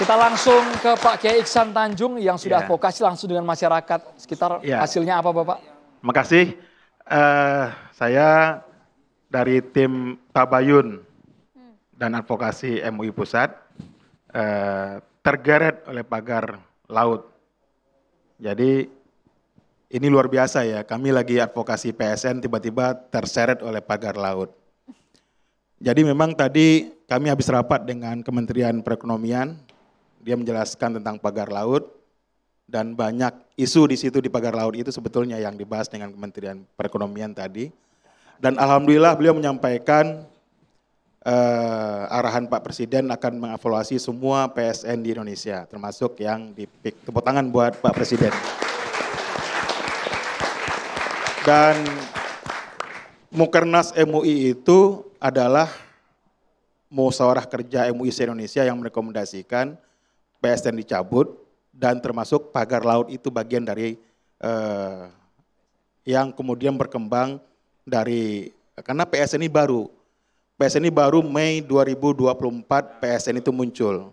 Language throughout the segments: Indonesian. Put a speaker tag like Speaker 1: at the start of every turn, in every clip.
Speaker 1: Kita langsung ke Pak Kiai Iksan Tanjung yang sudah advokasi langsung dengan masyarakat sekitar. Hasilnya apa Bapak?
Speaker 2: Makasih. Saya dari tim Tabayun dan Advokasi MUI Pusat tergeret oleh pagar laut. Jadi ini luar biasa ya, kami lagi advokasi PSN tiba-tiba terseret oleh pagar laut. Jadi memang tadi kami habis rapat dengan Kementerian Perekonomian, dia menjelaskan tentang pagar laut dan banyak isu di situ di pagar laut itu sebetulnya yang dibahas dengan Kementerian Perekonomian tadi. Dan alhamdulillah beliau menyampaikan arahan Pak Presiden akan mengevaluasi semua PSN di Indonesia, termasuk yang di PIK. Tepuk tangan buat Pak Presiden. Dan Mukernas MUI itu adalah musyawarah kerja MUI se-Indonesia yang merekomendasikan PSN dicabut dan termasuk pagar laut itu bagian dari yang kemudian berkembang dari, karena PSN ini baru. PSN ini baru Mei 2024 PSN itu muncul.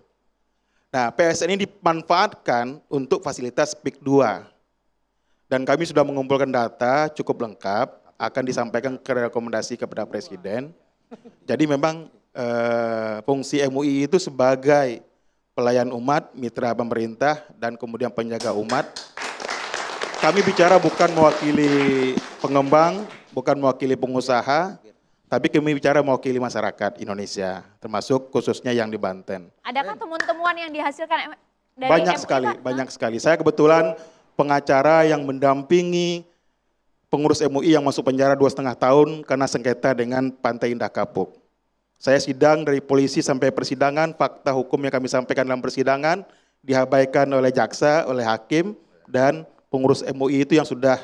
Speaker 2: Nah, PSN ini dimanfaatkan untuk fasilitas PIK 2. Dan kami sudah mengumpulkan data cukup lengkap, akan disampaikan ke rekomendasi kepada Presiden. Jadi memang fungsi MUI itu sebagai pelayan umat, mitra pemerintah, dan kemudian penjaga umat. Kami bicara bukan mewakili pengembang, bukan mewakili pengusaha, tapi kami bicara mewakili masyarakat Indonesia, termasuk khususnya yang di Banten.
Speaker 3: Adakah temuan-temuan yang dihasilkan dari
Speaker 2: banyak
Speaker 3: MUI,
Speaker 2: sekali,
Speaker 3: Pak?
Speaker 2: banyak sekali. Saya kebetulan pengacara yang mendampingi pengurus MUI yang masuk penjara 2,5 tahun karena sengketa dengan Pantai Indah Kapuk. Saya sidang dari polisi sampai persidangan, fakta hukum yang kami sampaikan dalam persidangan diabaikan oleh jaksa, oleh hakim, dan pengurus MUI itu yang sudah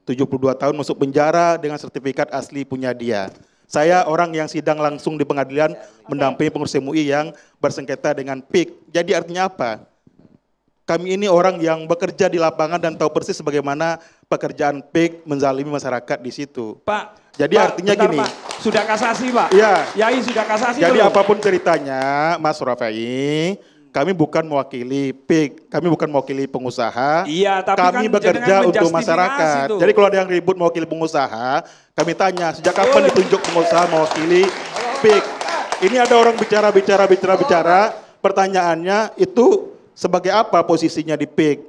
Speaker 2: 72 tahun masuk penjara dengan sertifikat asli punya dia. Saya orang yang sidang langsung di pengadilan mendampingi pengurus MUI yang bersengketa dengan PIK. Jadi artinya apa? Kami ini orang yang bekerja di lapangan dan tahu persis bagaimana pekerjaan PIK menzalimi masyarakat di situ.
Speaker 4: Pak,
Speaker 2: jadi
Speaker 4: Pak,
Speaker 2: artinya
Speaker 4: bentar,
Speaker 2: gini.
Speaker 4: Pak. Sudah kasasi Pak?
Speaker 2: Iya.
Speaker 4: Yai sudah kasasi
Speaker 2: jadi
Speaker 4: belum?
Speaker 2: apapun ceritanya Mas Rafai, kami bukan mewakili PIK, kami bukan mewakili pengusaha.
Speaker 4: Iya, tapi
Speaker 2: kami
Speaker 4: kan
Speaker 2: bekerja untuk masyarakat.
Speaker 4: tuh.
Speaker 2: Jadi kalau ada yang ribut mewakili pengusaha, kami tanya sejak kapan ditunjuk pengusaha mewakili PIK. Ini ada orang bicara, pertanyaannya itu sebagai apa posisinya di PIK?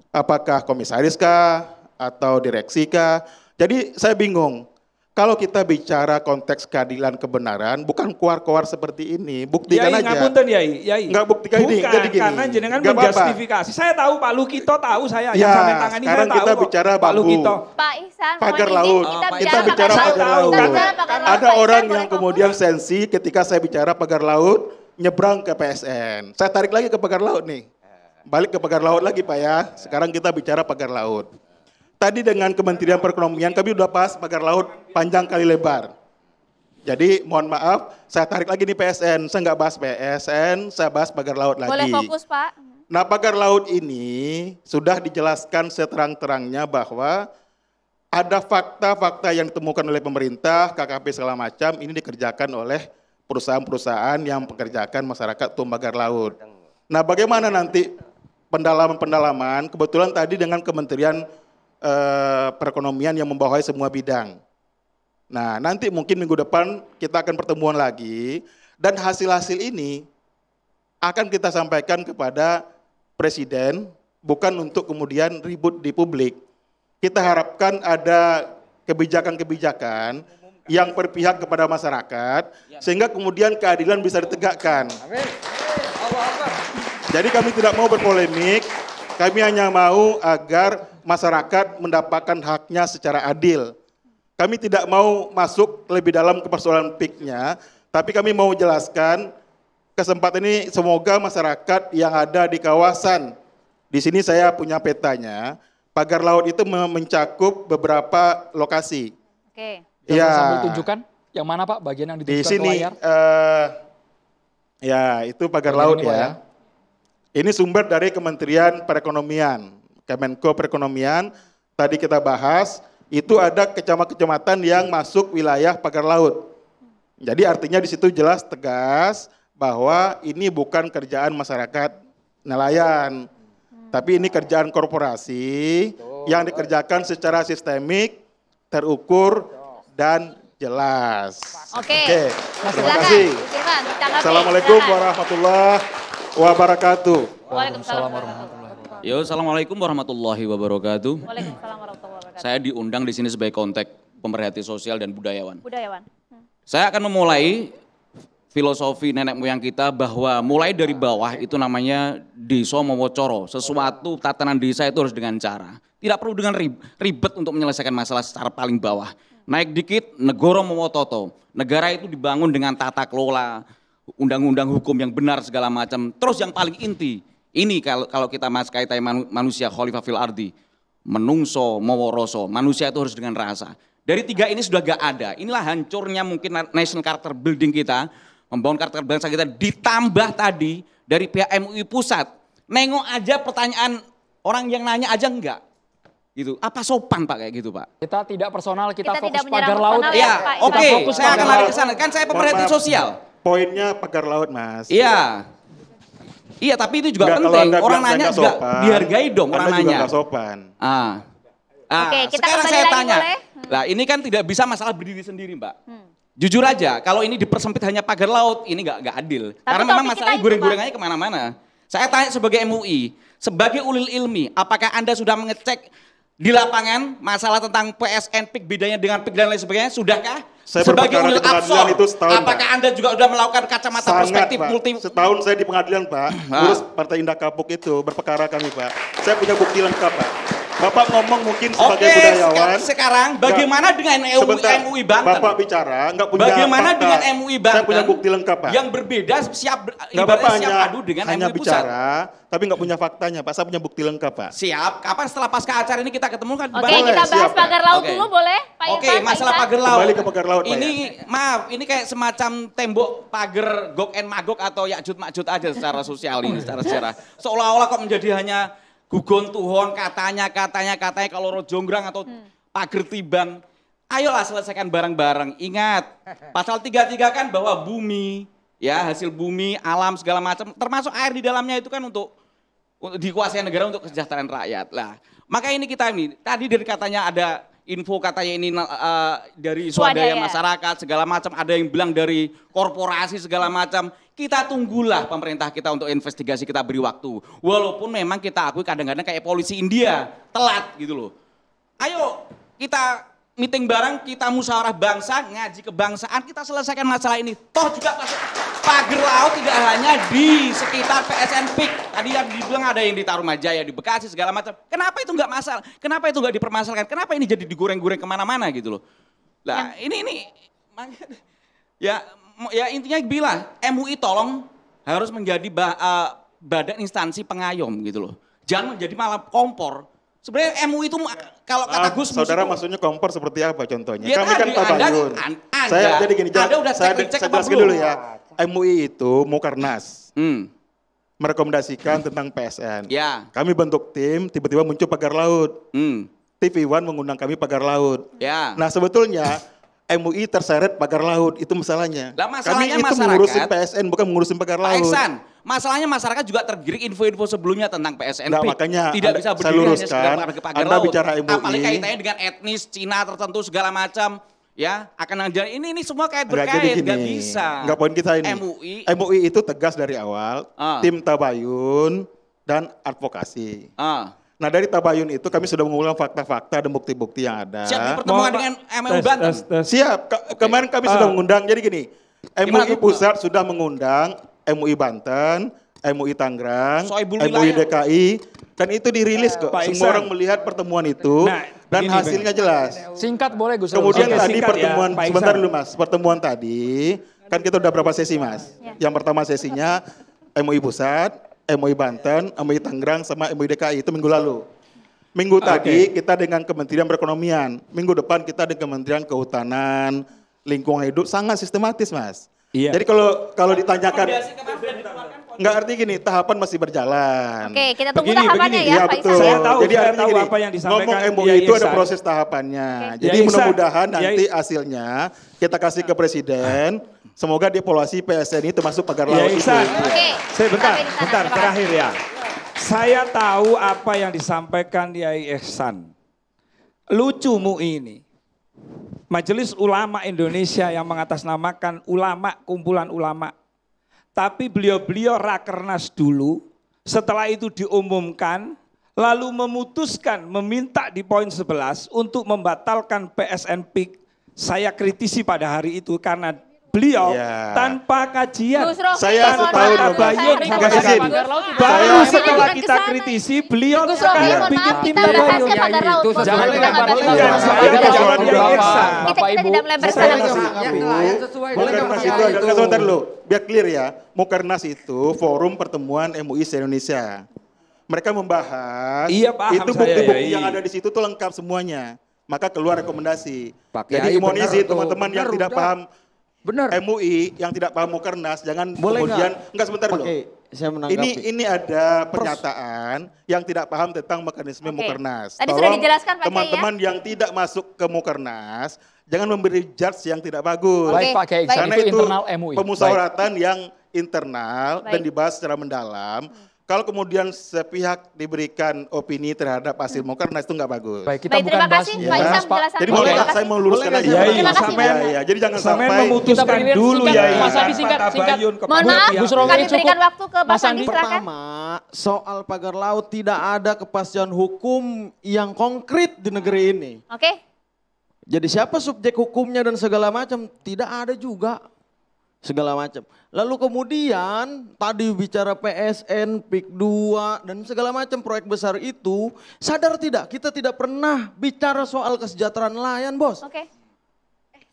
Speaker 2: Apakah komisaris kah? Atau direksi kah? Jadi saya bingung. Kalau kita bicara konteks keadilan kebenaran, bukan keluar-keluar seperti ini. Buktikan aja.
Speaker 4: Ngapunten Yai.
Speaker 2: Enggak buktikan ini. Jadi gini.
Speaker 4: Karena jenengan
Speaker 2: Nggak
Speaker 4: menjustifikasi. Saya tahu Pak Lukito tahu saya.
Speaker 2: Ya,
Speaker 4: yang sampai tangani saya tahu
Speaker 2: kita
Speaker 4: kok.
Speaker 2: bicara
Speaker 4: Pak
Speaker 2: bambu.
Speaker 4: Lukito.
Speaker 3: Pak Ihsan,
Speaker 2: Pagar
Speaker 3: mohon
Speaker 2: laut.
Speaker 3: izin,
Speaker 2: Kita bicara pagar laut.
Speaker 3: Pak
Speaker 2: Ada orang
Speaker 3: Ihsan,
Speaker 2: yang
Speaker 3: boleh
Speaker 2: kemudian sensi ketika saya bicara pagar laut, nyebrang ke PSN. Saya tarik lagi ke pagar laut nih. Balik ke pagar laut lagi Pak ya. Sekarang kita bicara pagar laut. Tadi dengan Kementerian Perekonomian kami udah bahas pagar laut panjang kali lebar. Jadi mohon maaf, saya tarik lagi nih PSN. Saya nggak bahas PSN, saya bahas pagar laut lagi.
Speaker 3: Boleh fokus Pak.
Speaker 2: Nah pagar laut ini sudah dijelaskan seterang-terangnya bahwa ada fakta-fakta yang ditemukan oleh pemerintah, KKP segala macam, ini dikerjakan oleh perusahaan-perusahaan yang mengerjakan masyarakat pagar laut. Nah bagaimana nanti pendalaman-pendalaman, kebetulan tadi dengan Kementerian Perekonomian yang membawahi semua bidang. Nah nanti mungkin minggu depan kita akan pertemuan lagi, dan hasil-hasil ini akan kita sampaikan kepada Presiden, bukan untuk kemudian ribut di publik. Kita harapkan ada kebijakan-kebijakan yang berpihak kepada masyarakat, sehingga kemudian keadilan bisa ditegakkan. Jadi kami tidak mau berpolemik, kami hanya mau agar masyarakat mendapatkan haknya secara adil. Kami tidak mau masuk lebih dalam ke persoalan PIK-nya, tapi kami mau jelaskan kesempatan ini semoga masyarakat yang ada di kawasan, di sini saya punya petanya, pagar laut itu mencakup beberapa lokasi.
Speaker 3: Oke.
Speaker 1: Ya. Sambil tunjukkan, yang mana Pak bagian yang ditunjukkan
Speaker 2: di sini,
Speaker 1: ke layar?
Speaker 2: Ya itu pagar laut ya. Ini sumber dari Kementerian Perekonomian, Kemenko Perekonomian, tadi kita bahas, itu ada kecamatan yang masuk wilayah pagar laut. Jadi artinya di situ jelas tegas bahwa ini bukan kerjaan masyarakat nelayan, tapi ini kerjaan korporasi yang dikerjakan secara sistemik, terukur, dan jelas.
Speaker 3: Oke.
Speaker 2: Terima kasih. Assalamualaikum warahmatullahi wabarakatuh.
Speaker 3: Waalaikumsalam warahmatullahi wabarakatuh.
Speaker 5: Yo, assalamualaikum warahmatullahi wabarakatuh.
Speaker 3: Waalaikumsalam warahmatullahi wabarakatuh.
Speaker 5: Saya diundang di sini sebagai konteks pemerhati sosial dan budayawan.
Speaker 3: Budayawan.
Speaker 5: Saya akan memulai filosofi nenek moyang kita bahwa mulai dari bawah itu namanya desa mowocoro. Sesuatu tatanan desa itu harus dengan cara. Tidak perlu dengan ribet untuk menyelesaikan masalah secara paling bawah. Naik dikit, negoro mowototo. Negara itu dibangun dengan tata kelola, undang-undang hukum yang benar segala macam. Terus yang paling inti, ini kalau kita kaitan manusia khalifah fil ardi, menungso moworoso, manusia itu harus dengan rasa. Dari tiga ini sudah gak ada. Inilah hancurnya mungkin national character building kita, membangun karakter bangsa kita, ditambah tadi dari pihak MUI pusat. Nengok aja pertanyaan orang yang nanya aja enggak. Gitu. Apa sopan Pak kayak gitu Pak?
Speaker 1: Kita tidak personal, kita
Speaker 3: tidak
Speaker 1: fokus
Speaker 3: menyerang
Speaker 1: pagar laut.
Speaker 3: personal
Speaker 5: Iya,
Speaker 3: Pak.
Speaker 5: oke,
Speaker 1: fokus
Speaker 5: saya akan
Speaker 1: pagar
Speaker 5: lari
Speaker 1: laut.
Speaker 5: ke sana. Kan saya pemerhati sosial.
Speaker 2: Poinnya pagar laut, Mas.
Speaker 5: Iya. Iya, tapi itu juga
Speaker 2: Enggak, kalau
Speaker 5: penting.
Speaker 2: Anda
Speaker 5: Orang
Speaker 2: bilang
Speaker 5: nanya
Speaker 2: saya
Speaker 5: juga
Speaker 2: nggak sopan,
Speaker 5: dihargai dong orang
Speaker 2: Anda juga
Speaker 5: nanya.
Speaker 2: nggak sopan.
Speaker 3: Oke, kita
Speaker 5: sekarang
Speaker 3: kembali
Speaker 5: saya
Speaker 3: lagi
Speaker 5: tanya.
Speaker 3: boleh?
Speaker 5: Lah, ini kan tidak bisa masalah berdiri sendiri, Mbak. Jujur aja, kalau ini dipersempit hanya pagar laut, ini nggak adil.
Speaker 3: Tapi
Speaker 5: Karena memang
Speaker 3: topik kita
Speaker 5: masalahnya
Speaker 3: itu,
Speaker 5: goreng-gorengannya kemana-mana. Saya tanya sebagai MUI, sebagai ulil ilmi, apakah Anda sudah mengecek di lapangan masalah tentang PSN PIK bedanya dengan PIK dan lain sebagainya? Sudahkah?
Speaker 2: Saya
Speaker 5: Sebagai
Speaker 2: berperkara
Speaker 5: ulil
Speaker 2: di pengadilan
Speaker 5: absor,
Speaker 2: itu setahun,
Speaker 5: apakah
Speaker 2: Pak.
Speaker 5: Anda juga sudah melakukan kacamata
Speaker 2: Sangat,
Speaker 5: perspektif
Speaker 2: Pak.
Speaker 5: multi?
Speaker 2: Setahun saya di pengadilan, Pak. Urus Partai Indah Kapuk itu, berperkara kami, Pak. Saya punya bukti lengkap, Pak. Bapak ngomong mungkin sebagai
Speaker 5: Oke,
Speaker 2: budayawan.
Speaker 5: sekarang bagaimana dengan
Speaker 2: Sebentar,
Speaker 5: MUI Banten?
Speaker 2: Bapak bicara, nggak punya
Speaker 5: Bagaimana
Speaker 2: fakta.
Speaker 5: dengan MUI Banten?
Speaker 2: Saya punya bukti lengkap, Pak.
Speaker 5: Yang berbeda siap
Speaker 2: Nggak Bapak
Speaker 5: ibaratnya siap adu dengan
Speaker 2: hanya
Speaker 5: MUI pusat.
Speaker 2: bicara, tapi nggak punya faktanya, Pak. Saya punya bukti lengkap, Pak.
Speaker 5: Siap. Kapan setelah pasca acara ini kita ketemu kan?
Speaker 3: Oke,
Speaker 2: Boleh,
Speaker 3: kita bahas
Speaker 2: siap, Pak.
Speaker 3: pagar laut
Speaker 5: Oke.
Speaker 3: dulu boleh? Pak
Speaker 5: Oke,
Speaker 3: Irfan, Pak
Speaker 5: masalah
Speaker 3: Ihsan?
Speaker 5: pagar laut.
Speaker 2: Kembali ke pagar laut, Pak,
Speaker 5: Ini
Speaker 2: ya.
Speaker 5: maaf, ini kayak semacam tembok pagar Gog and Magog atau Yakjud Makjud aja secara sosial ini, secara sejarah. Seolah-olah kok menjadi hanya gugon tuhon katanya kalau rojonggrang atau pagar tiban. Ayolah selesaikan bareng-bareng. Ingat, pasal 33 kan bahwa bumi, ya hasil bumi, alam segala macam, termasuk air di dalamnya itu kan untuk dikuasai negara untuk kesejahteraan rakyat. Lah, maka ini kita ini tadi dari katanya ada info katanya ini dari swadaya masyarakat segala macam, ada yang bilang dari korporasi segala macam. Kita tunggulah pemerintah kita untuk investigasi, kita beri waktu. Walaupun memang kita akui kadang-kadang kayak polisi India, telat gitu loh. Ayo kita meeting bareng, kita musyawarah bangsa, ngaji kebangsaan, kita selesaikan masalah ini. Toh juga pagar laut tidak hanya di sekitar PSN PIK. Tadi yang dibilang ada yang di Tarumajaya, di Bekasi segala macam. Kenapa itu nggak masalah? Kenapa itu nggak dipermasalahkan? Kenapa ini jadi digoreng-goreng kemana-mana gitu loh? Lah ini ya intinya bilang MUI tolong harus menjadi badan instansi pengayom gitu loh. Jangan menjadi malah kompor. Sebenarnya MUI itu kalau kata Gus Mus
Speaker 2: Saudara
Speaker 5: itu,
Speaker 2: maksudnya kompor seperti apa contohnya?
Speaker 5: Ya
Speaker 2: Kami kan
Speaker 5: tadi,
Speaker 2: tabayun.
Speaker 5: Anda
Speaker 2: Jadi gini,
Speaker 5: Anda udah
Speaker 2: saya
Speaker 5: cek apa
Speaker 2: jelaskan
Speaker 5: belum?
Speaker 2: dulu ya. MUI itu Mukarnas merekomendasikan tentang PSN.
Speaker 5: Ya.
Speaker 2: Kami bentuk tim, tiba-tiba muncul pagar laut. TV One mengundang kami pagar laut.
Speaker 5: Ya.
Speaker 2: Nah sebetulnya MUI terseret pagar laut, itu masalahnya.
Speaker 5: Lah, masalahnya
Speaker 2: kami itu
Speaker 5: masyarakat,
Speaker 2: mengurusin PSN, bukan mengurusin pagar
Speaker 5: Pak
Speaker 2: laut.
Speaker 5: Ihsan, masalahnya masyarakat juga tergiring info-info sebelumnya tentang PSN.
Speaker 2: Nggak, makanya
Speaker 5: tidak bisa
Speaker 2: saya
Speaker 5: berdiri hanya
Speaker 2: luruskan,
Speaker 5: sekedar pada pagar
Speaker 2: Anda
Speaker 5: laut.
Speaker 2: bicara MUI.
Speaker 5: Apalagi kaitannya dengan etnis Cina tertentu segala macam. Ya, akan jadi ini semua kait
Speaker 2: Nggak, jadi
Speaker 5: berkait,
Speaker 2: gini,
Speaker 5: nggak bisa.
Speaker 2: Nggak, poin kita ini. MUI itu tegas dari awal, tim tabayun dan advokasi. Nah dari tabayun itu kami sudah mengulang fakta-fakta dan bukti-bukti yang ada.
Speaker 5: Siap pertemuan dengan MUI Banten.
Speaker 2: Siap, kemarin kami sudah mengundang, jadi gini, MUI Pusat sudah mengundang MUI Banten, MUI Tangerang, MUI DKI, dan itu dirilis kok. Semua orang melihat pertemuan itu dan hasilnya jelas.
Speaker 1: Singkat boleh Gus.
Speaker 2: Kemudian tadi
Speaker 4: singkat
Speaker 2: pertemuan,
Speaker 4: ya, Pak
Speaker 2: sebentar
Speaker 4: Ihsan.
Speaker 2: dulu Mas, pertemuan tadi, kan kita udah berapa sesi Mas? Yang pertama sesinya MUI Pusat, MUI Banten, MUI Tangerang, sama MUI DKI itu minggu lalu. Minggu tadi kita dengan Kementerian Perekonomian, minggu depan kita dengan Kementerian Kehutanan, Lingkungan Hidup, sangat sistematis Mas.
Speaker 4: Iya.
Speaker 2: Jadi kalau ditanyakan, Enggak, arti gini, tahapan masih berjalan.
Speaker 3: Oke, kita tunggu
Speaker 4: Begini,
Speaker 3: tahapannya
Speaker 4: begini.
Speaker 3: ya,
Speaker 2: Iya
Speaker 3: Pak
Speaker 2: betul.
Speaker 3: Ihsan.
Speaker 4: Saya tahu,
Speaker 2: Jadi
Speaker 4: saya
Speaker 2: artinya
Speaker 4: tahu
Speaker 2: gini,
Speaker 4: apa yang disampaikan
Speaker 2: ngomong MUI
Speaker 4: Kiai
Speaker 2: itu ada
Speaker 4: Ihsan.
Speaker 2: proses tahapannya.
Speaker 3: Oke.
Speaker 2: Jadi
Speaker 4: Kiai Ihsan,
Speaker 2: mudah-mudahan
Speaker 4: Kiai-
Speaker 2: nanti hasilnya kita kasih ke Presiden. Semoga dievaluasi PSN ini termasuk pagar laut itu.
Speaker 4: Ihsan.
Speaker 3: Oke.
Speaker 4: Saya bentar,
Speaker 3: sampai di sana.
Speaker 4: bentar,
Speaker 3: Terima kasih.
Speaker 4: terakhir ya. Saya tahu apa yang disampaikan Kiai Ihsan. Lucumu ini. Majelis Ulama Indonesia yang mengatasnamakan ulama, kumpulan ulama. Tapi beliau-beliau rakernas dulu, setelah itu diumumkan, lalu memutuskan meminta di poin 11 untuk membatalkan PSN PIK. Saya kritisi pada hari itu karena beliau
Speaker 2: Ya.
Speaker 4: tanpa kajian.
Speaker 3: Gus Rofi,
Speaker 2: Saya
Speaker 3: mohon
Speaker 2: setahun
Speaker 3: maaf,
Speaker 2: dulu.
Speaker 3: saya
Speaker 4: Tabayun
Speaker 3: berikan
Speaker 4: sama
Speaker 2: Kasih
Speaker 4: sekali.
Speaker 2: izin.
Speaker 1: Pagar laut tidak
Speaker 4: Baru
Speaker 1: ada.
Speaker 4: setelah
Speaker 3: Bukan
Speaker 4: kita
Speaker 3: kesana.
Speaker 4: kritisi, beliau
Speaker 3: Gus Rofi,
Speaker 4: sekarang
Speaker 3: mohon
Speaker 4: bikin
Speaker 3: maaf,
Speaker 4: tim
Speaker 3: kita
Speaker 4: tabayun.
Speaker 3: bahasnya pagar laut.
Speaker 1: Itu
Speaker 3: Mohon
Speaker 1: jangan
Speaker 3: maaf,
Speaker 1: lebar
Speaker 3: kita nggak
Speaker 1: kita
Speaker 3: bisa.
Speaker 4: jangan
Speaker 1: bahas
Speaker 4: saya
Speaker 1: pagar
Speaker 4: jangan
Speaker 1: laut.
Speaker 4: dia
Speaker 1: Bapak,
Speaker 4: Ihsan.
Speaker 1: Bapak
Speaker 3: Kita
Speaker 1: Ibu.
Speaker 3: tidak melebar
Speaker 2: Saya
Speaker 3: sana.
Speaker 2: kasih
Speaker 6: Yang
Speaker 2: dulu.
Speaker 6: lain sesuai dengan
Speaker 2: Mukernas
Speaker 6: PKI
Speaker 2: itu ada,
Speaker 6: itu.
Speaker 2: sebentar dulu, biar clear ya. Mukernas itu forum pertemuan MUI se-Indonesia. Mereka membahas,
Speaker 4: Iya, paham
Speaker 2: itu
Speaker 4: saya,
Speaker 2: bukti-bukti
Speaker 4: Yai.
Speaker 2: yang ada di situ tuh lengkap semuanya. Maka keluar rekomendasi.
Speaker 6: Pak
Speaker 2: Jadi
Speaker 6: Kiai,
Speaker 2: mohon
Speaker 6: benar
Speaker 2: izin
Speaker 6: tuh.
Speaker 2: teman-teman yang
Speaker 6: Benar,
Speaker 2: tidak
Speaker 6: udah.
Speaker 2: paham
Speaker 6: Benar.
Speaker 2: MUI, yang tidak paham Mukernas, jangan
Speaker 7: Boleh
Speaker 2: kemudian,
Speaker 7: nggak?
Speaker 2: enggak sebentar dulu.
Speaker 7: Oke, saya menanggapi.
Speaker 2: Ini ada pernyataan yang tidak paham tentang mekanisme
Speaker 3: Oke.
Speaker 2: Mukernas.
Speaker 3: Tadi sudah dijelaskan, Pak Kiai, ya.
Speaker 2: teman-teman yang tidak masuk ke Mukernas, jangan memberi judge yang tidak bagus.
Speaker 1: Baik Pak Kiai,
Speaker 3: baik.
Speaker 1: Ihsan,
Speaker 2: Karena
Speaker 1: itu
Speaker 2: itu
Speaker 1: internal MUI.
Speaker 2: pemusyawaratan yang internal dan
Speaker 3: Baik.
Speaker 2: dibahas secara mendalam. Kalau kemudian sepihak diberikan opini terhadap hasil Mukernas itu nggak bagus.
Speaker 1: Baik, kita
Speaker 3: Baik,
Speaker 1: bukan
Speaker 3: terima
Speaker 1: bahas
Speaker 3: kasih,
Speaker 1: Mukernas,
Speaker 3: Pak Ihsan,
Speaker 1: Pak.
Speaker 3: penjelasannya.
Speaker 2: Jadi boleh
Speaker 3: Terima
Speaker 2: nggak
Speaker 3: kasih.
Speaker 2: saya meluruskan
Speaker 7: Boleh
Speaker 2: aja?
Speaker 7: nggak saya
Speaker 3: Terima kasih,
Speaker 2: Iya, iya. Jadi jangan
Speaker 4: Sampai
Speaker 2: sampai
Speaker 4: memutuskan
Speaker 1: Kita
Speaker 4: dulu
Speaker 1: singkat,
Speaker 4: ya.
Speaker 1: Mas Andi, singkat, singkat.
Speaker 3: Mohon maaf,
Speaker 1: Gus Rofi
Speaker 3: kami
Speaker 1: cukup.
Speaker 3: berikan waktu ke Mas
Speaker 1: Mas
Speaker 3: Andi,
Speaker 1: Andi.
Speaker 3: silakan.
Speaker 7: Pertama, soal pagar laut tidak ada kepastian hukum yang konkret di negeri ini.
Speaker 3: Oke,
Speaker 7: Jadi siapa subjek hukumnya dan segala macam tidak ada juga. Segala macam. Lalu kemudian tadi bicara PSN, PIK 2 dan segala macam proyek besar itu. Sadar tidak kita tidak pernah bicara soal kesejahteraan nelayan, Bos.
Speaker 3: oke.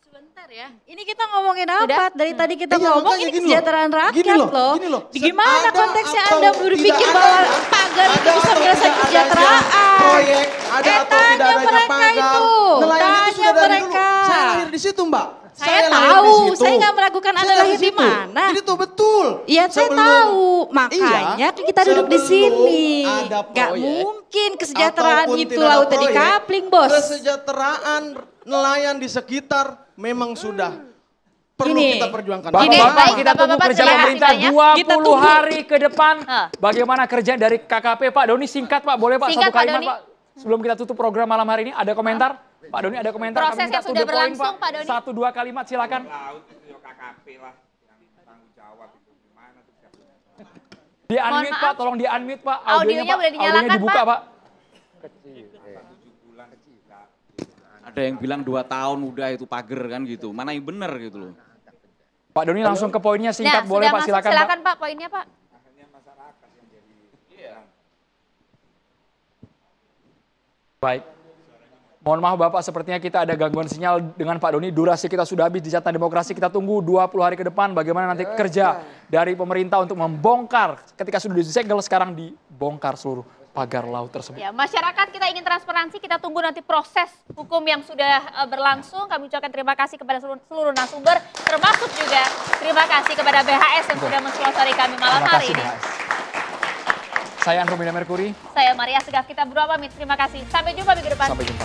Speaker 8: Sebentar ya, ini kita ngomongin apa?
Speaker 3: Sudah?
Speaker 8: Dari tadi kita
Speaker 7: Iya,
Speaker 8: ngomong
Speaker 7: makanya
Speaker 8: ini
Speaker 7: gini
Speaker 8: kesejahteraan
Speaker 7: loh.
Speaker 8: rakyat
Speaker 7: Gini loh,
Speaker 8: loh.
Speaker 7: gini loh.
Speaker 8: Gimana
Speaker 7: Ada
Speaker 8: konteksnya
Speaker 7: atau
Speaker 8: Anda berpikir
Speaker 7: tidak
Speaker 8: bahwa
Speaker 7: ada,
Speaker 8: pagar itu
Speaker 7: ada
Speaker 8: bisa
Speaker 7: atau
Speaker 8: menyelesaikan
Speaker 7: tidak adanya
Speaker 8: kesejahteraan?
Speaker 7: proyek, ada atau tidak
Speaker 8: tanya
Speaker 7: adanya
Speaker 8: mereka
Speaker 7: pagar.
Speaker 8: itu.
Speaker 7: Nelayan itu
Speaker 8: Tanya
Speaker 7: sudah dari dulu.
Speaker 8: mereka.
Speaker 7: Saya lahir di situ, Mbak.
Speaker 8: Saya
Speaker 7: lahir di
Speaker 8: tahu,
Speaker 7: situ.
Speaker 8: saya nggak meragukan Anda
Speaker 7: Saya
Speaker 8: lahir di
Speaker 7: situ.
Speaker 8: mana.
Speaker 7: Jadi itu betul.
Speaker 8: Iya saya
Speaker 7: Sebelum-
Speaker 8: tahu, makanya kita duduk di
Speaker 7: sebelum
Speaker 8: sini.
Speaker 7: ada
Speaker 8: Gak
Speaker 7: proyek,
Speaker 8: mungkin kesejahteraan
Speaker 7: ataupun
Speaker 8: itu
Speaker 7: tidak ada
Speaker 8: lautnya
Speaker 7: proyek,
Speaker 8: dikapling, Bos.
Speaker 7: Kesejahteraan nelayan di sekitar memang sudah perlu
Speaker 8: Gini.
Speaker 7: kita perjuangkan.
Speaker 1: Bapak,
Speaker 3: Ini,
Speaker 1: Bapak,
Speaker 3: baik,
Speaker 1: kita tunggu
Speaker 3: Bapak-Bapak,
Speaker 1: kerja
Speaker 3: terima kasih
Speaker 1: pemerintah
Speaker 3: banyak.
Speaker 1: 20
Speaker 8: Kita tunggu.
Speaker 1: hari ke depan.
Speaker 3: Ah.
Speaker 1: Bagaimana kerjaan dari KKP Pak Doni, singkat Pak, boleh Pak,
Speaker 3: Singkat,
Speaker 1: satu
Speaker 3: Pak
Speaker 1: kalimat
Speaker 3: Doni.
Speaker 1: Pak. Sebelum kita tutup program malam hari ini, ada komentar? Pak Doni ada komentar?
Speaker 3: Proses
Speaker 1: Kami minta
Speaker 3: yang
Speaker 1: to
Speaker 3: sudah
Speaker 1: the point,
Speaker 3: berlangsung, Pak Doni.
Speaker 1: 1-2 kalimat silakan.
Speaker 4: Laut itu ya KKP lah yang tanggung jawab itu gimana tuh.
Speaker 1: Di
Speaker 3: Mohon
Speaker 1: unmute
Speaker 3: maaf.
Speaker 1: Pak, tolong di unmute Pak.
Speaker 3: Audionya
Speaker 1: Pak.
Speaker 3: boleh dinyalakan,
Speaker 1: Audionya dibuka
Speaker 3: Pak.
Speaker 1: Pak.
Speaker 5: Ada yang bilang 2 tahun udah itu pagar kan gitu. Mana yang benar gitu loh.
Speaker 1: Pak Doni langsung ke poinnya singkat
Speaker 3: Nah,
Speaker 1: boleh
Speaker 3: sudah
Speaker 1: Pak,
Speaker 3: masuk,
Speaker 1: silakan Pak.
Speaker 3: silakan Pak, poinnya Pak.
Speaker 1: Baik. Mohon maaf Bapak, sepertinya kita ada gangguan sinyal dengan Pak Doni. Durasi kita sudah habis di Catatan Demokrasi. Kita tunggu 20 hari ke depan bagaimana nanti kerja dari pemerintah untuk membongkar. Ketika sudah disegel, sekarang dibongkar seluruh pagar laut tersebut.
Speaker 3: Ya, masyarakat kita ingin transparansi, kita tunggu nanti proses hukum yang sudah berlangsung. Kami ucapkan terima kasih kepada seluruh narasumber, termasuk juga terima kasih kepada BHS yang sudah mensponsori kami malam
Speaker 1: Terima
Speaker 3: hari
Speaker 1: kasih
Speaker 3: ini.
Speaker 1: BHS. Saya Andromeda Merkuri,
Speaker 3: Saya Maria Segaf, kita berdua pamit. Terima kasih. Sampai jumpa minggu depan.
Speaker 1: sampai jumpa.